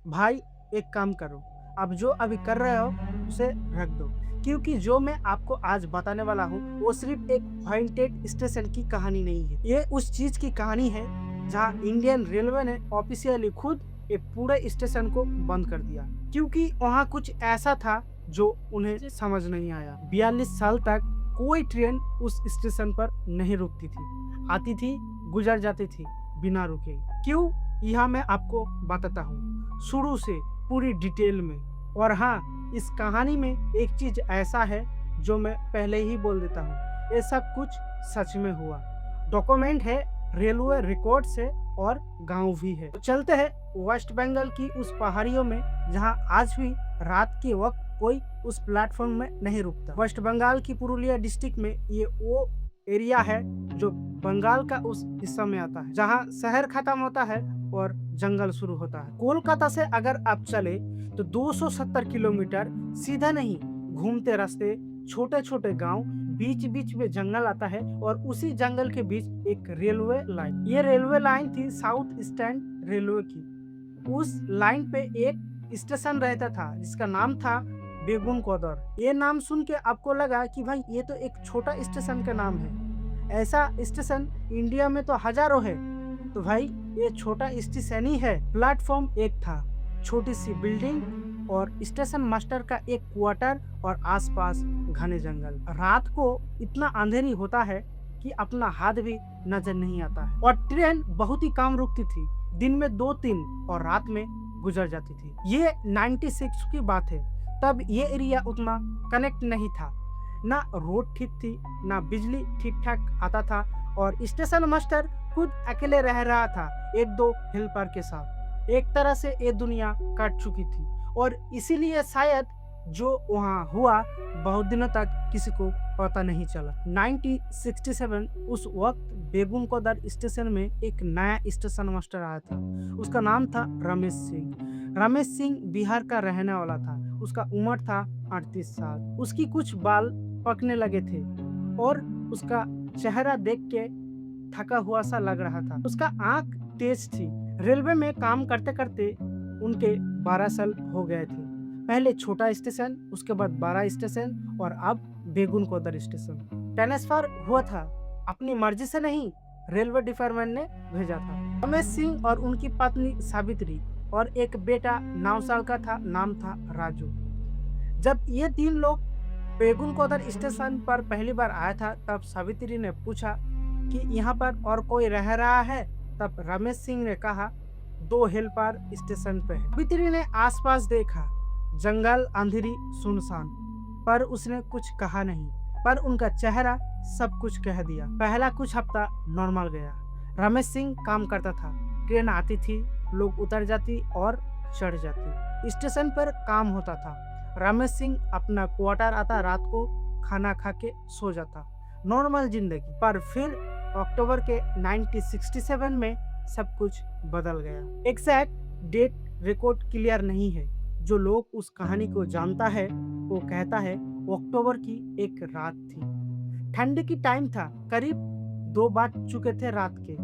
भाई एक काम करो, अब जो अभी कर रहे हो उसे रख दो, क्योंकि जो मैं आपको आज बताने वाला हूँ वो सिर्फ एक पॉइंटेड स्टेशन की कहानी नहीं है। ये उस चीज की कहानी है जहाँ इंडियन रेलवे ने ऑफिशियली खुद एक पूरे स्टेशन को बंद कर दिया, क्योंकि वहाँ कुछ ऐसा था जो उन्हें समझ नहीं आया। 42 साल तक कोई ट्रेन उस स्टेशन पर नहीं रुकती थी, आती थी, गुजर जाती थी बिना रुके। क्यों? यह मैं आपको बताता हूँ शुरू से पूरी डिटेल में। और हाँ, इस कहानी में एक चीज ऐसा है जो मैं पहले ही बोल देता हूँ, ये सब कुछ सच में हुआ, डॉक्यूमेंट है, रेलवे रिकॉर्ड से, और गांव भी है। तो चलते हैं वेस्ट बंगाल की उस पहाड़ियों में जहाँ आज भी रात के वक्त कोई उस प्लेटफॉर्म में नहीं रुकता। वेस्ट बंगाल की पुरुलिया डिस्ट्रिक्ट में ये वो एरिया है जो बंगाल का उस हिस्सा में आता है जहाँ शहर खत्म होता है और जंगल शुरू होता है। कोलकाता से अगर आप चले तो 270 किलोमीटर सीधा नहीं, घूमते रास्ते, छोटे छोटे गांव, बीच बीच में जंगल आता है, और उसी जंगल के बीच एक रेलवे लाइन। ये रेलवे लाइन थी साउथ ईस्टर्न रेलवे की। उस लाइन पे एक स्टेशन रहता था जिसका नाम था बेगुन कोदर। ये नाम सुन के आपको लगा कि भाई ये तो एक छोटा स्टेशन का नाम है, ऐसा स्टेशन इंडिया में तो हजारों है। तो भाई ये छोटा स्टेशन ही है। प्लेटफॉर्म एक था, छोटी सी बिल्डिंग और स्टेशन मास्टर का एक क्वार्टर और आसपास घने जंगल। रात को इतना अंधेरी होता है कि अपना हाथ भी नजर नहीं आता है, और ट्रेन बहुत ही कम रुकती थी, दिन में 2-3 और रात में गुजर जाती थी। ये 96 की बात है, तब ये एरिया उतना कनेक्ट नहीं था, ना रोड ठीक थी, ना बिजली ठीक ठाक आता था, और स्टेशन मास्टर खुद अकेले रह रहा था 1-2 हेल्पर के साथ। एक तरह से ये दुनिया कट चुकी थी, और इसीलिए शायद जो वहाँ हुआ बहुत दिनों तक किसी को पता नहीं चला। 1967 उस वक्त बेगुन कोदर स्टेशन में एक नया स्टेशन मास्टर आया था। उसका नाम था रमेश सिंह। रमेश सिंह बिहार का रहने वाला था। उसका उम्र था 38 साल। उसकी कुछ बाल पकने लगे थे और उसका चेहरा देख के थका हुआ सा लग रहा था। उसका आंख तेज थी। रेलवे में काम करते करते उनके 12 साल हो गए थे। पहले छोटा स्टेशन, उसके बाद बड़ा स्टेशन, और अब बेगुन कोदर स्टेशन। ट्रांसफर हुआ था, अपनी मर्जी से नहीं, रेलवे डिपार्टमेंट ने भेजा था। रमेश सिंह और उनकी पत्नी सावित्री और एक बेटा 9 साल का था, नाम था राजू। जब ये 3 लोग बेगुन कोदर स्टेशन पर पहली बार आया था, तब सावित्री ने पूछा कि यहाँ पर और कोई रह रहा है। तब रमेश सिंह ने कहा 2 हेल्पर स्टेशन पे है। सावित्री ने आसपास देखा, जंगल, अंधेरी, सुनसान, पर उसने कुछ कहा नहीं। पर उनका चेहरा सब कुछ कह दिया। पहला कुछ हफ्ता नॉर्मल गया। रमेश सिंह काम करता था, ट्रेन आती थी, लोग उतर जाती और चढ़ जाती, स्टेशन पर काम होता था। रमेश सिंह अपना क्वार्टर आता, रात को खाना खा के सो जाता, नॉर्मल जिंदगी। पर फिर अक्टूबर के 1967 में सब कुछ बदल गया। एग्जैक्ट डेट रिकॉर्ड क्लियर नहीं है। जो लोग उस कहानी को जानता है वो कहता है अक्टूबर की एक रात थी, ठंड की टाइम था, करीब 2 बज चुके थे रात के।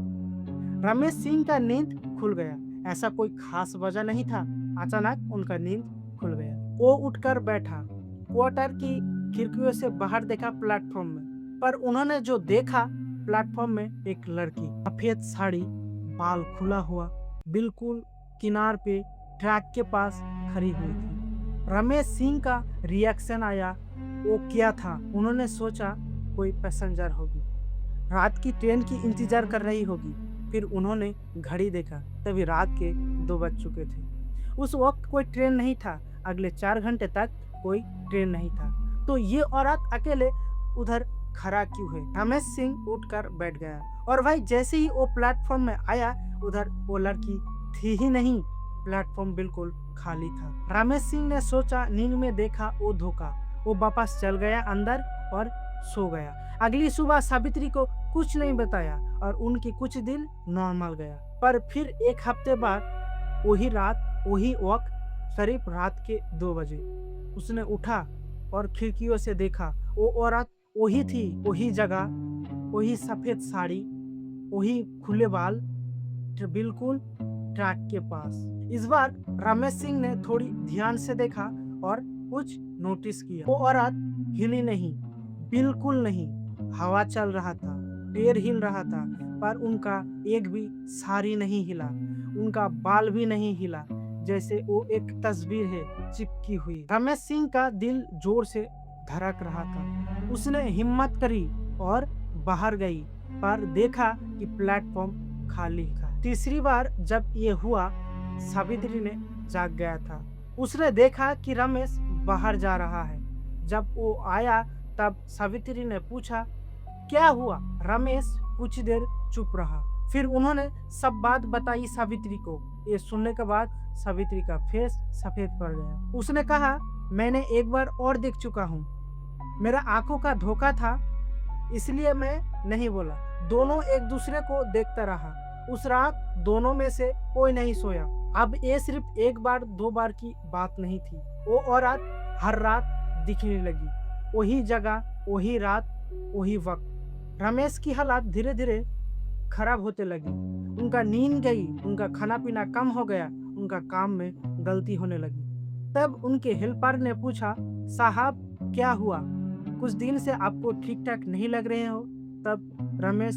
रमेश सिंह का नींद खुल गया। ऐसा कोई खास वजह नहीं था, अचानक उनका नींद खुल गया। वो उठकर बैठा, क्वार्टर की खिड़कियों से बाहर देखा प्लेटफॉर्म में। पर उन्होंने जो देखा, प्लेटफॉर्म में एक लड़की, सफेद साड़ी, बाल खुला हुआ, बिल्कुल किनार पे ट्रैक के पास खड़ी हुई थी। रमेश सिंह का रिएक्शन आया, वो क्या था? उन्होंने सोचा कोई पैसेंजर होगी, रात की ट्रेन की इंतजार कर रही होगी। फिर उन्होंने घड़ी देखा, तभी रात के 2 बज चुके थे। उस वक्त कोई ट्रेन नहीं था, अगले 4 घंटे तक कोई ट्रेन नहीं था। तो ये औरत अकेले उधर खड़ा क्यों है? रमेश सिंह उठकर बैठ गया, और भाई जैसे ही वो प्लेटफॉर्म में आया, उधर वो लड़की थी ही नहीं, प्लेटफॉर्म बिल्कुल खाली था। रमेश सिंह ने सोचा, नींद में देखा वो धोखा। वो वापस चल गया अंदर और सो गया। अगली सुबह सावित्री को कुछ नहीं बताया और उनकी कुछ दिन नॉर्मल गया। पर फिर 1 हफ्ते बाद वही रात, वही वक्त, करीब रात के 2 बजे उसने उठा और खिड़कियों से देखा, वो औरत वही थी, वही जगह, वही सफेद साड़ी, वही खुले बाल, बिल्कुल ट्रैक के पास। इस बार रमेश सिंह ने थोड़ी ध्यान से देखा और कुछ नोटिस किया। वो औरत हिली नहीं, बिल्कुल नहीं। हवा चल रहा था, पैर हिल रहा था, पर उनका एक भी साड़ी नहीं हिला, उनका बाल भी नहीं हिला, जैसे वो एक तस्वीर है चिपकी हुई। रमेश सिंह का दिल जोर से धड़क रहा था। उसने हिम्मत करी और बाहर गई, पर देखा कि प्लेटफॉर्म खाली था। तीसरी बार जब ये हुआ, सावित्री ने जाग गया था। उसने देखा कि रमेश बाहर जा रहा है। जब वो आया तब सावित्री ने पूछा, क्या हुआ? रमेश कुछ देर चुप रहा, फिर उन्होंने सब बात बताई सावित्री को। ये सुनने के बाद सावित्री का फेस सफेद पड़ गया। उसने कहा, मैंने एक बार और देख चुका हूँ, मेरा आंखों का धोखा था, इसलिए मैं नहीं बोला। दोनों एक दूसरे को देखता रहा। उस रात दोनों में से कोई नहीं सोया। अब ये सिर्फ एक बार दो बार की बात नहीं थी। वो औरत हर रात दिखने लगी, वही जगह, वही रात, वही वक्त। रमेश की हालत धीरे धीरे खराब होते लगी। उनका नींद गई, उनका खाना पीना कम हो गया, उनका काम में गलती होने लगी। तब उनके हेल्पर ने पूछा, साहब क्या हुआ? कुछ दिन से आपको ठीक ठाक नहीं लग रहे हो। तब रमेश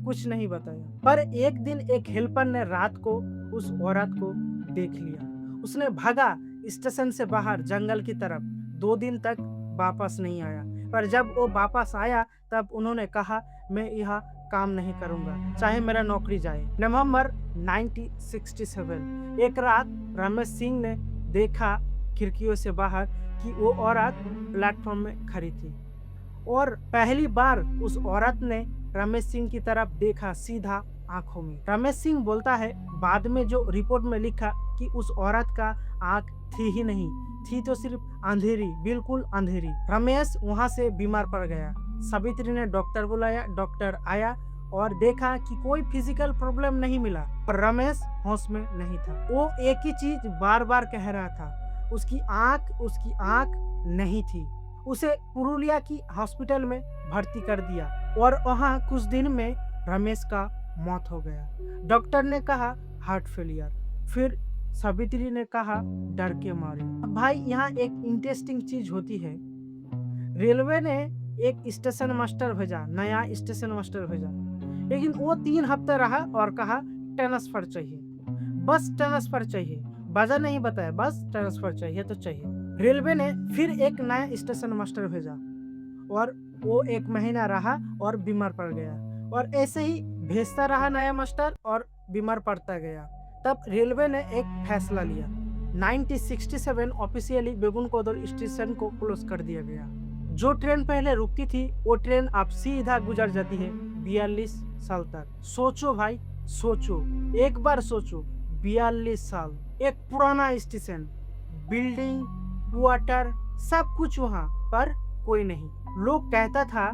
कुछ नहीं बताया, पर एक दिन एक हेल्पर ने रात को उस औरत को देख लिया। उसने भागा स्टेशन से बाहर जंगल की तरफ। 2 दिन तक वापस नहीं आया, पर जब वो वापस आया तब उन्होंने कहा, मैं यहाँ काम नहीं करूँगा, चाहे मेरा नौकरी जाए। नवंबर 1967 एक रात रमेश सिंह ने देखा खिड़कियों से बाहर कि वो औरत प्लेटफॉर्म में खड़ी थी, और पहली बार उस औरत ने रमेश सिंह की तरफ देखा, सीधा आंखों में। रमेश सिंह बोलता है, बाद में जो रिपोर्ट में लिखा कि उस औरत का आंख थी ही नहीं, थी तो सिर्फ अंधेरी, बिल्कुल अंधेरी। रमेश वहां से बीमार पड़ गया। सावित्री ने डॉक्टर बुलाया, डॉक्टर आया और देखा कि कोई फिजिकल प्रॉब्लम नहीं मिला, पर रमेश होश में नहीं था। वो एक ही चीज बार बार कह रहा था, उसकी आंख नहीं थी। उसे पुरुलिया की हॉस्पिटल में भर्ती कर दिया और वहाँ कुछ दिन में रमेश का मौत हो गया। डॉक्टर ने कहा हार्ट फेलियर। फिर सावित्री ने कहा डर के मारे। भाई यहाँ एक इंटरेस्टिंग चीज होती है। रेलवे ने एक स्टेशन मास्टर भेजा, नया स्टेशन मास्टर भेजा, लेकिन वो 3 हफ्ते रहा और कहा ट्रांसफर चाहिए, बस ट्रांसफर चाहिए। वजह नहीं बताया, बस ट्रांसफर चाहिए तो चाहिए। रेलवे ने फिर एक नया स्टेशन मास्टर भेजा और वो 1 महीना रहा और बीमार पड़ गया, और ऐसे ही भेजता रहा नया मास्टर और बीमार पड़ता गया। तब रेलवे ने एक फैसला लिया। 1967 ऑफिशियली बेगुनकोदर स्टेशन को क्लोज कर दिया गया। जो ट्रेन पहले रुकती थी वो ट्रेन अब सीधा गुजर जाती है 42 साल तक। सोचो भाई, सोचो, एक बार सोचो, 42 साल, एक पुराना स्टेशन, बिल्डिंग, क्वार्टर, सब कुछ वहाँ पर कोई नहीं। लोग कहता था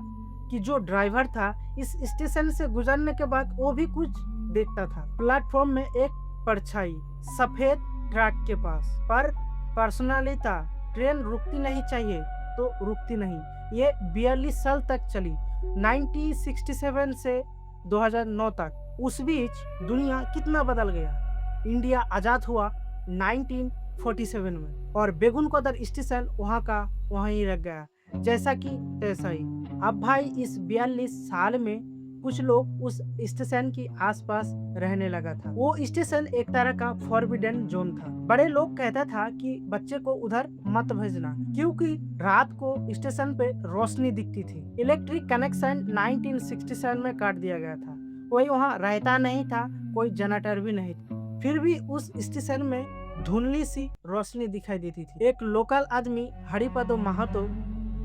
कि जो ड्राइवर था इस स्टेशन से गुजरने के बाद वो भी कुछ देखता था। प्लेटफॉर्म में एक परछाई सफेद ट्रैक के पास, पर पर्सनली था, ट्रेन रुकती नहीं चाहिए तो रुकती नहीं। ये 42 साल तक चली, 1967 से 2009 तक। उस बीच दुनिया कितना बदल गया। इंडिया आज़ाद हुआ 1947 में और बेगुनकोदर स्टेशन वहाँ का वहाँ ही रह गया, जैसा कि तैसा ही। अब भाई इस 42 साल में कुछ लोग उस स्टेशन के आसपास रहने लगा था। वो स्टेशन एक तरह का फॉरबिडन जोन था। बड़े लोग कहता था कि बच्चे को उधर मत भेजना, क्योंकि रात को स्टेशन पे रोशनी दिखती थी। इलेक्ट्रिक कनेक्शन 1967 में काट दिया गया था। कोई वहाँ रहता नहीं था, कोई जनरेटर भी नहीं था। फिर भी उस स्टेशन में धुंधली सी रोशनी दिखाई देती थी। एक लोकल आदमी हरिपदो महातो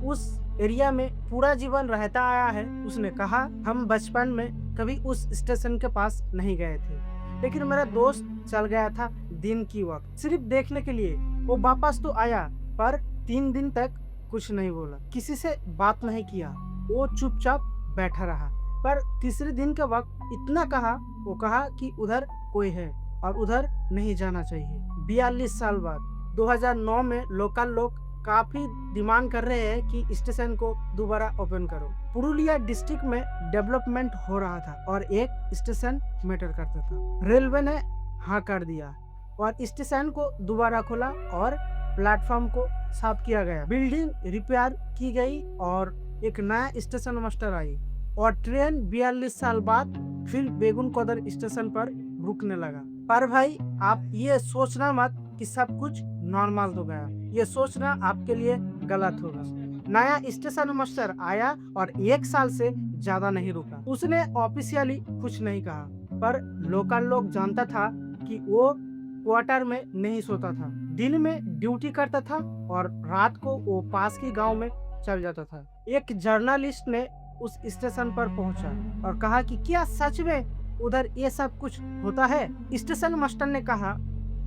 उस एरिया में पूरा जीवन रहता आया है। उसने कहा, हम बचपन में कभी उस स्टेशन के पास नहीं गए थे, लेकिन मेरा दोस्त चल गया था दिन की वक्त सिर्फ देखने के लिए। वो वापस तो आया, पर 3 दिन तक कुछ नहीं बोला, किसी से बात नहीं किया, वो चुपचाप बैठा रहा। पर तीसरे दिन के वक्त इतना कहा, वो कहा कि उधर कोई है और उधर नहीं जाना चाहिए। 42 साल बाद 2009 में लोकल लोग काफी डिमांड कर रहे हैं कि स्टेशन को दोबारा ओपन करो। पुरुलिया डिस्ट्रिक्ट में डेवलपमेंट हो रहा था और एक स्टेशन मैटर करता था। रेलवे ने हाँ कर दिया और स्टेशन को दोबारा खोला और प्लेटफॉर्म को साफ किया गया। बिल्डिंग रिपेयर की गई और एक नया स्टेशन मास्टर आई और ट्रेन 42 साल बाद फिर बेगुन कोदर स्टेशन पर रुकने लगा। पर भाई आप ये सोचना मत कि सब कुछ नॉर्मल हो गया, ये सोचना आपके लिए गलत होगा। नया स्टेशन मास्टर आया और 1 साल से ज्यादा नहीं रुका। उसने ऑफिशियली कुछ नहीं कहा, पर लोकल लोग जानता था कि वो क्वार्टर में नहीं सोता था, दिन में ड्यूटी करता था और रात को वो पास के गांव में चल जाता था। एक जर्नलिस्ट ने उस स्टेशन पर पहुंचा और कहा कि क्या सच में उधर ये सब कुछ होता है? स्टेशन मास्टर ने कहा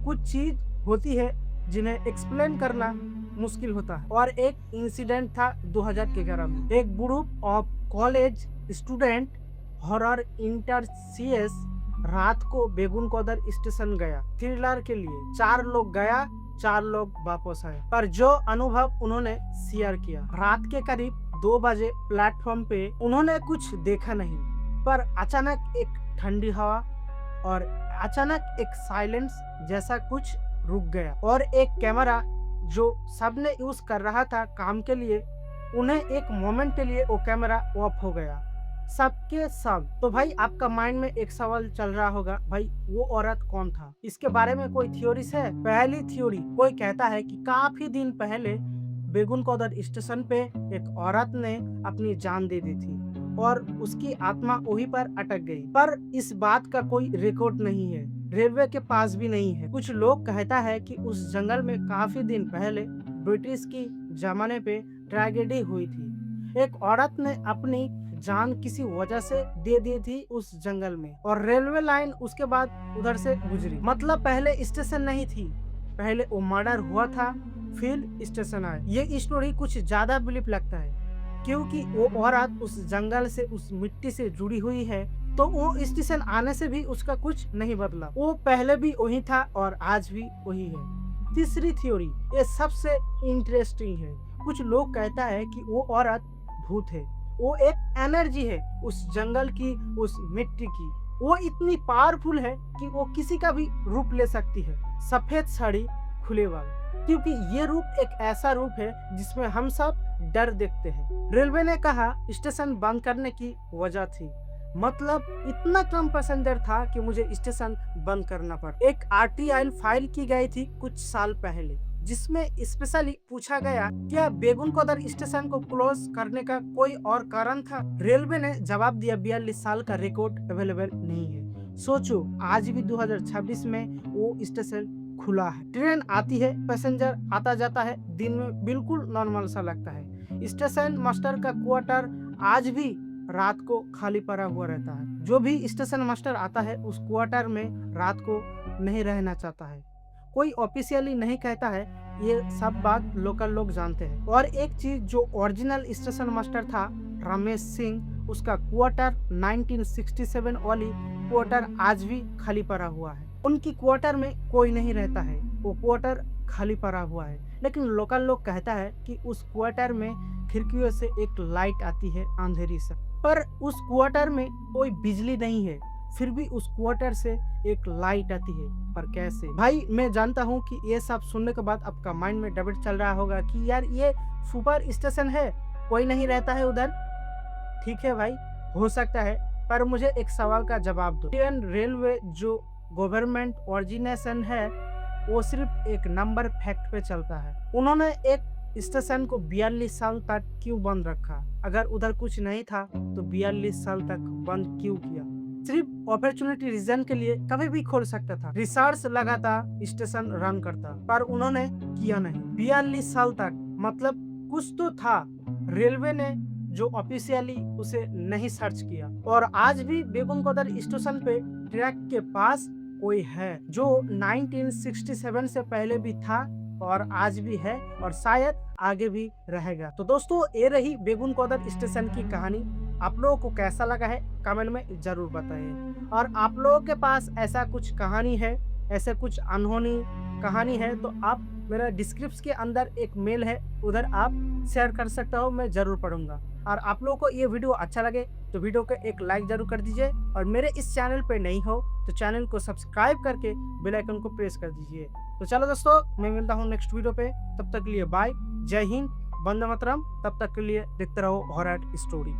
कुछ चीज होती है जिन्हें एक्सप्लेन करना मुश्किल होता है। और एक इंसिडेंट था 2011 में। एक group of college student horror इंटरसीएस रात को बेगुन कोदर स्टेशन गया थ्रिलर के लिए। 4 लोग गया, 4 लोग वापस आए। पर जो अनुभव उन्होंने शेयर किया, रात के करीब 2 बजे प्लेटफॉर्म पे उन्होंने कुछ देखा नहीं, पर अचानक एक ठंडी हवा और अचानक एक साइलेंस जैसा कुछ रुक गया और एक कैमरा जो सबने यूज कर रहा था काम के लिए, उन्हें एक मोमेंट के लिए वो कैमरा ऑफ हो गया, सबके सब। तो भाई आपका माइंड में एक सवाल चल रहा होगा, भाई वो औरत कौन था? इसके बारे में कोई थ्योरीज है? पहली थ्योरी, कोई कहता है कि काफी दिन पहले बेगुन कोदर स्टेशन पे एक औरत ने अपनी जान दे दी थी और उसकी आत्मा वहीं पर अटक गई। पर इस बात का कोई रिकॉर्ड नहीं है, रेलवे के पास भी नहीं है। कुछ लोग कहता है कि उस जंगल में काफी दिन पहले ब्रिटिश की जमाने पे ट्रेजेडी हुई थी। एक औरत ने अपनी जान किसी वजह से दे दी थी उस जंगल में और रेलवे लाइन उसके बाद उधर से गुजरी। मतलब पहले स्टेशन नहीं थी, पहले वो मर्डर हुआ था, फिर स्टेशन आया। ये स्टोरी कुछ ज्यादा बिलीव लगता है क्योंकि वो औरत उस जंगल से, उस मिट्टी से जुड़ी हुई है, तो वो स्टेशन आने से भी उसका कुछ नहीं बदला। वो पहले भी वही था और आज भी वही है। तीसरी थ्योरी, ये सबसे इंटरेस्टिंग है। कुछ लोग कहता है कि वो औरत भूत है, वो एक एनर्जी है उस जंगल की, उस मिट्टी की। वो इतनी पावरफुल है कि वो किसी का भी रूप ले सकती है। सफेद साड़ी खुले बाल, क्योंकि ये रूप एक ऐसा रूप है जिसमें हम सब डर देखते हैं। रेलवे ने कहा स्टेशन बंद करने की वजह थी, मतलब इतना कम पैसेंजर था कि मुझे स्टेशन बंद करना पड़ा। एक आरटीआई फाइल की गई थी कुछ साल पहले, जिसमें स्पेशली पूछा गया क्या बेगुन कोदर स्टेशन को क्लोज करने का कोई और कारण था। रेलवे ने जवाब दिया 42 साल का रिकॉर्ड अवेलेबल नहीं है। सोचो आज भी 2026 में वो स्टेशन खुला है, ट्रेन आती है, पैसेंजर आता जाता है, दिन में बिल्कुल नॉर्मल सा लगता है। स्टेशन मास्टर का क्वार्टर आज भी रात को खाली पड़ा हुआ रहता है। जो भी स्टेशन मास्टर आता है उस क्वार्टर में रात को नहीं रहना चाहता है। कोई ऑफिशियली नहीं कहता है, ये सब बात लोकल लोग जानते हैं। और एक चीज, जो ओरिजिनल स्टेशन मास्टर था रमेश सिंह, उसका क्वार्टर 1967 वाली क्वार्टर आज भी खाली पड़ा हुआ है। उनकी क्वार्टर में कोई नहीं रहता है, वो क्वार्टर खाली पड़ा हुआ है। लेकिन लोकल लोग कहता है कि उस क्वार्टर में खिड़कियों से एक लाइट आती है अंधेरी से, पर उस क्वार्टर में कोई बिजली नहीं है, फिर भी उस क्वार्टर से एक लाइट आती है। पर कैसे? भाई मैं जानता हूँ कि ये सब सुनने के बाद आपका माइंड में डिबेट चल रहा होगा कि यार ये सुपर स्टेशन है, कोई नहीं रहता है उधर। ठीक है भाई, हो सकता है, पर मुझे एक सवाल का जवाब दो। इंडियन रेलवे जो गवर्नमेंट ऑर्गेनाइजेशन है वो सिर्फ एक नंबर फैक्ट पे चलता है। उन्होंने एक स्टेशन को 42 साल तक क्यों बंद रखा? अगर उधर कुछ नहीं था तो 42 साल तक बंद क्यों किया? सिर्फ अपॉर्चुनिटी रीजन के लिए कभी भी खोल सकता था। रिसर्च लगातार स्टेशन रन करता, पर उन्होंने किया नहीं। 42 साल तक, मतलब कुछ तो था। रेलवे ने जो ऑफिशियली उसे नहीं सर्च किया। और आज भी बेगुन कोदर स्टेशन पे ट्रैक के पास कोई है जो 1967 से पहले भी था और आज भी है और शायद आगे भी रहेगा। तो दोस्तों, ये रही बेगुन कोदर स्टेशन की कहानी। आप लोगों को कैसा लगा है कमेंट में जरूर बताइए। और आप लोगों के पास ऐसा कुछ कहानी है, ऐसे कुछ अनहोनी कहानी है, तो आप मेरा डिस्क्रिप्शन के अंदर एक मेल है, उधर आप शेयर कर सकते हो, मैं जरूर पढ़ूंगा। और आप लोगों को ये वीडियो अच्छा लगे तो वीडियो को एक लाइक ज़रूर कर दीजिए और मेरे इस चैनल पे नहीं हो तो चैनल को सब्सक्राइब करके बेल आइकन को प्रेस कर दीजिए। तो चलो दोस्तों, मैं मिलता हूँ नेक्स्ट वीडियो पे, तब तक के लिए बाय, जय हिंद, वंदे मातरम। तब तक के लिए देखते रहो हॉरर स्टोरी।